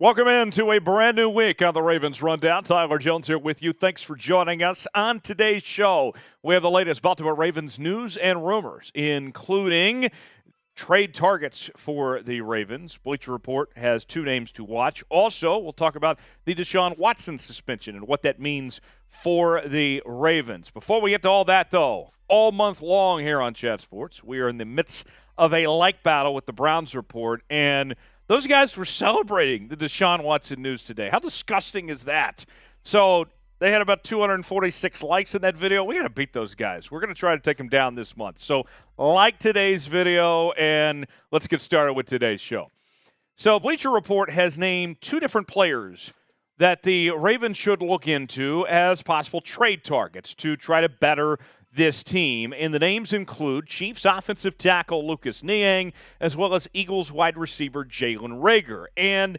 Welcome into a brand new week on the Ravens Rundown. Tyler Jones here with you. Thanks for joining us. On today's show, we have the latest Baltimore Ravens news and rumors, including trade targets for the Ravens. Bleacher Report has two names to watch. Also, we'll talk about the Deshaun Watson suspension and what that means for the Ravens. Before we get to all that, though, all month long here on Chat Sports, we are in the midst of a like battle with the Browns Report, and those guys were celebrating the Deshaun Watson news today. How disgusting is that? So they had about 246 likes in that video. We got to beat those guys. We're going to try to take them down this month. So like today's video, and let's get started with today's show. So Bleacher Report has named two different players that the Ravens should look into as possible trade targets to try to better this team, and the names include Chiefs offensive tackle Lucas Niang, as well as Eagles wide receiver Jalen Reagor. And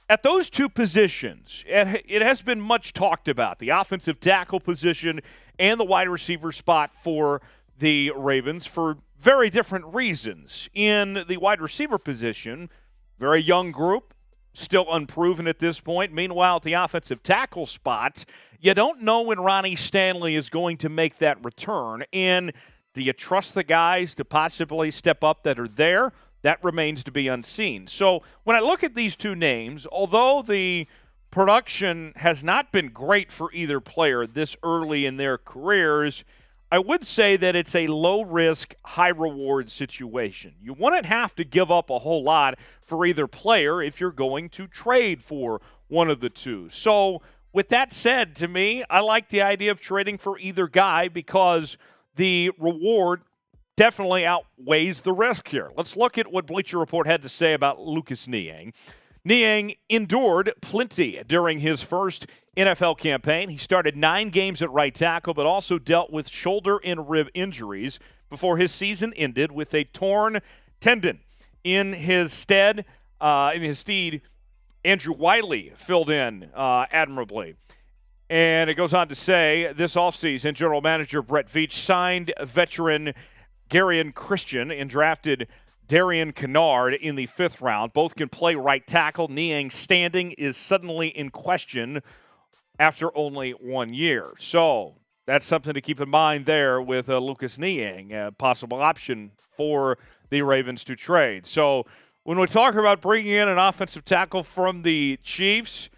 at those two positions, it has been much talked about, the offensive tackle position and the wide receiver spot for the Ravens for very different reasons. In the wide receiver position, very young group, still unproven at this point. Meanwhile, at the offensive tackle spot, you don't know when Ronnie Stanley is going to make that return. And do you trust the guys to possibly step up that are there? That remains to be unseen. So when I look at these two names, although the production has not been great for either player this early in their careers, I would say that it's a low-risk, high-reward situation. You wouldn't have to give up a whole lot for either player if you're going to trade for one of the two. So with that said, to me, I like the idea of trading for either guy because the reward definitely outweighs the risk here. Let's look at what Bleacher Report had to say about Lucas Niang. Niang endured plenty during his first NFL campaign. He started 9 games at right tackle, but also dealt with shoulder and rib injuries before his season ended with a torn tendon. In his stead, Andrew Wiley filled in admirably. And it goes on to say, this offseason, General Manager Brett Veach signed veteran Garion Christian and drafted Darian Kennard in the 5th round. Both can play right tackle. Niang's standing is suddenly in question after only 1 year. So that's something to keep in mind there with Lucas Niang, a possible option for the Ravens to trade. So when we talk about bringing in an offensive tackle from the Chiefs,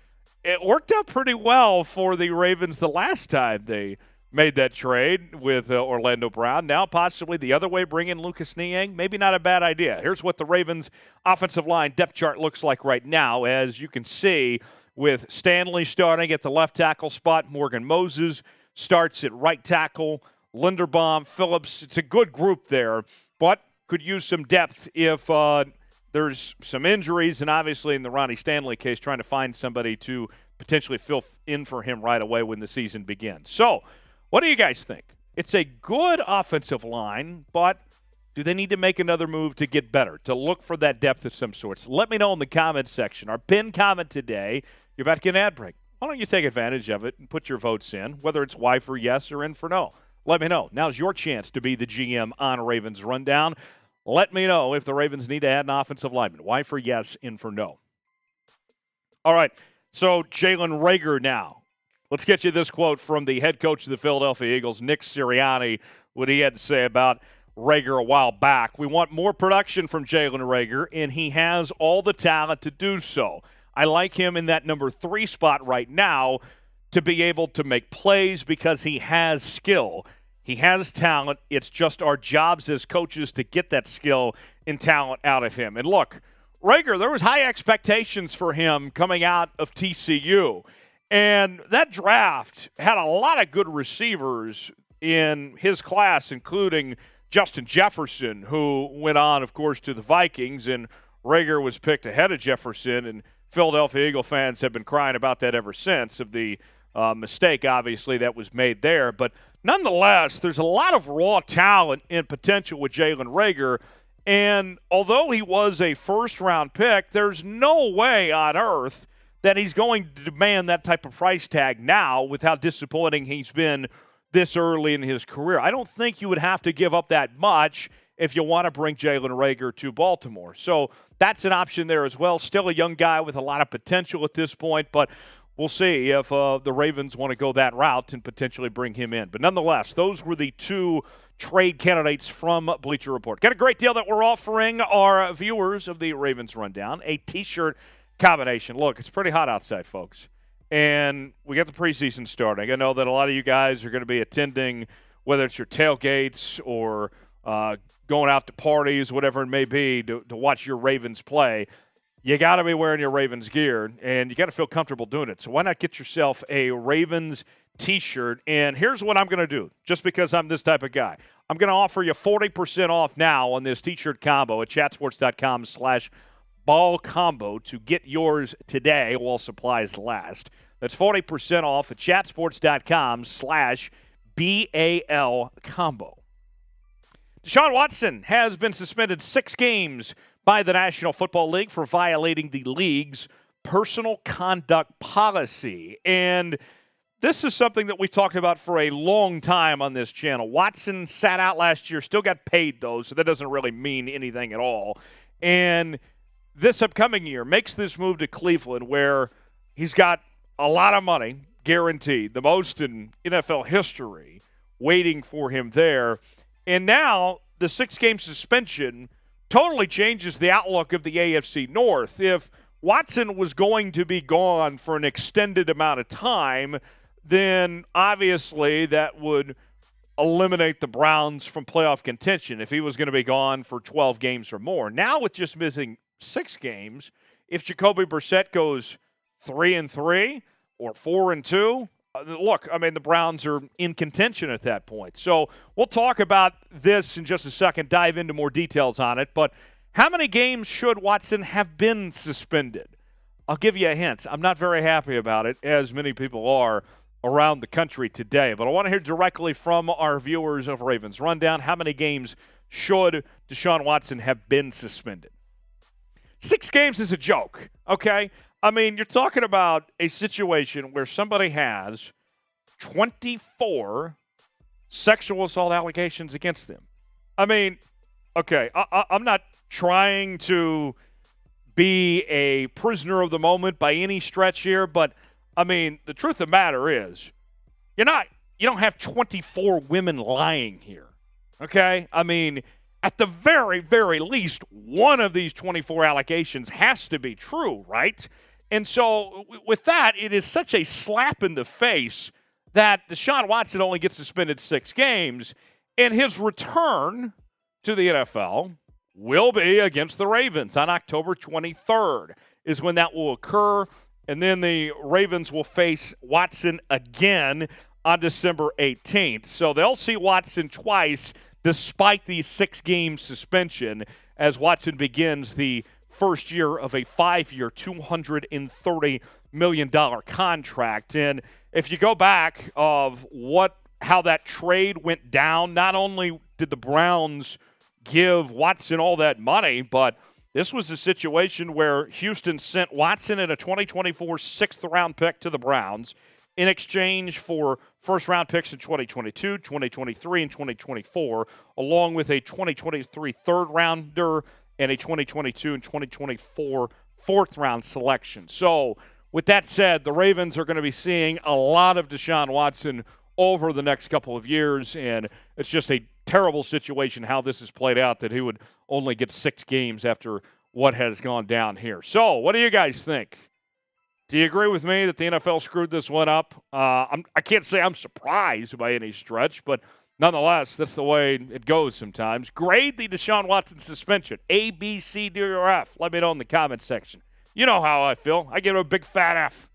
it worked out pretty well for the Ravens the last time they made that trade with Orlando Brown. Now possibly the other way, bring in Lucas Niang, maybe not a bad idea. Here's what the Ravens offensive line depth chart looks like right now. As you can see, with Stanley starting at the left tackle spot, Morgan Moses starts at right tackle, Linderbaum, Phillips. It's a good group there, but could use some depth if there's some injuries, and obviously in the Ronnie Stanley case, trying to find somebody to potentially fill in for him right away when the season begins. So what do you guys think? It's a good offensive line, but do they need to make another move to get better, to look for that depth of some sorts? Let me know in the comments section. Our pinned comment today, you're about to get an ad break. Why don't you take advantage of it and put your votes in, whether it's Y for yes or in for no. Let me know. Now's your chance to be the GM on Ravens Rundown. Let me know if the Ravens need to add an offensive lineman. Y for yes, in for no. All right, so Jalen Reagor now. Let's get you this quote from the head coach of the Philadelphia Eagles, Nick Sirianni, what he had to say about Reagor a while back. We want more production from Jalen Reagor, and he has all the talent to do so. I like him in that number 3 spot right now to be able to make plays because he has skill. He has talent. It's just our jobs as coaches to get that skill and talent out of him. And look, Reagor, there was high expectations for him coming out of TCU. And that draft had a lot of good receivers in his class, including Justin Jefferson, who went on, of course, to the Vikings. And Reagor was picked ahead of Jefferson, and Philadelphia Eagle fans have been crying about that ever since, of the mistake, obviously, that was made there. But nonetheless, there's a lot of raw talent and potential with Jalen Reagor. And although he was a first-round pick, there's no way on earth that he's going to demand that type of price tag now with how disappointing he's been this early in his career. I don't think you would have to give up that much if you want to bring Jalen Reagor to Baltimore. So that's an option there as well. Still a young guy with a lot of potential at this point, but we'll see if the Ravens want to go that route and potentially bring him in. But nonetheless, those were the two trade candidates from Bleacher Report. Got a great deal that we're offering our viewers of the Ravens Rundown, a T-shirt combination. Look, it's pretty hot outside, folks, and we got the preseason starting. I know that a lot of you guys are going to be attending, whether it's your tailgates or going out to parties, whatever it may be, to watch your Ravens play. You got to be wearing your Ravens gear, and you got to feel comfortable doing it. So why not get yourself a Ravens T-shirt? And here's what I'm going to do, just because I'm this type of guy. I'm going to offer you 40% off now on this T-shirt combo at chatsports.com/ball combo to get yours today while supplies last. That's 40% off at chatsports.com/BAL combo. Deshaun Watson has been suspended 6 games by the National Football League for violating the league's personal conduct policy. And this is something that we've talked about for a long time on this channel. Watson sat out last year, still got paid, though, so that doesn't really mean anything at all. And this upcoming year makes this move to Cleveland where he's got a lot of money, guaranteed, the most in NFL history, waiting for him there. And now the 6-game suspension totally changes the outlook of the AFC North. If Watson was going to be gone for an extended amount of time, then obviously that would eliminate the Browns from playoff contention if he was going to be gone for 12 games or more. Now with just missing 6 games, if Jacoby Brissett goes 3-3 or 4-2, look, I mean, the Browns are in contention at that point. So we'll talk about this in just a second, dive into more details on it. But how many games should Watson have been suspended? I'll give you a hint. I'm not very happy about it, as many people are around the country today. But I want to hear directly from our viewers of Ravens Rundown. How many games should Deshaun Watson have been suspended? 6 games is a joke, okay? I mean, you're talking about a situation where somebody has 24 sexual assault allegations against them. I mean, okay, I'm not trying to be a prisoner of the moment by any stretch here, but, I mean, the truth of the matter is you don't have 24 women lying here, okay? I mean, at the very, very least, one of these 24 allegations has to be true, right? And so with that, it is such a slap in the face that Deshaun Watson only gets suspended 6 games, and his return to the NFL will be against the Ravens on October 23rd is when that will occur, and then the Ravens will face Watson again on December 18th. So they'll see Watson twice despite the 6-game suspension as Watson begins the first year of a 5-year, $230 million contract. And if you go back of how that trade went down, not only did the Browns give Watson all that money, but this was a situation where Houston sent Watson and a 2024 6th-round pick to the Browns in exchange for first-round picks in 2022, 2023, and 2024, along with a 2023 third-rounder and a 2022 and 2024 4th-round selection. So, with that said, the Ravens are going to be seeing a lot of Deshaun Watson over the next couple of years, and it's just a terrible situation how this has played out that he would only get 6 games after what has gone down here. So, what do you guys think? Do you agree with me that the NFL screwed this one up? I can't say I'm surprised by any stretch, but nonetheless, that's the way it goes sometimes. Grade the Deshaun Watson suspension. A, B, C, D, or F. Let me know in the comment section. You know how I feel. I give it a big fat F.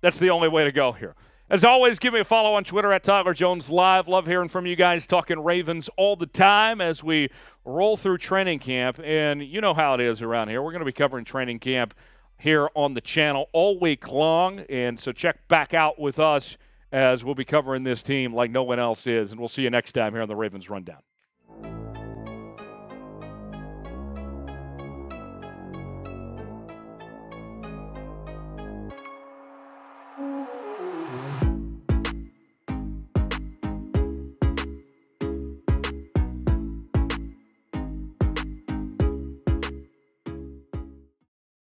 That's the only way to go here. As always, give me a follow on Twitter at Tyler Jones Live. Love hearing from you guys talking Ravens all the time as we roll through training camp. And you know how it is around here. We're going to be covering training camp here on the channel all week long. And so check back out with us as we'll be covering this team like no one else is. And we'll see you next time here on the Ravens Rundown.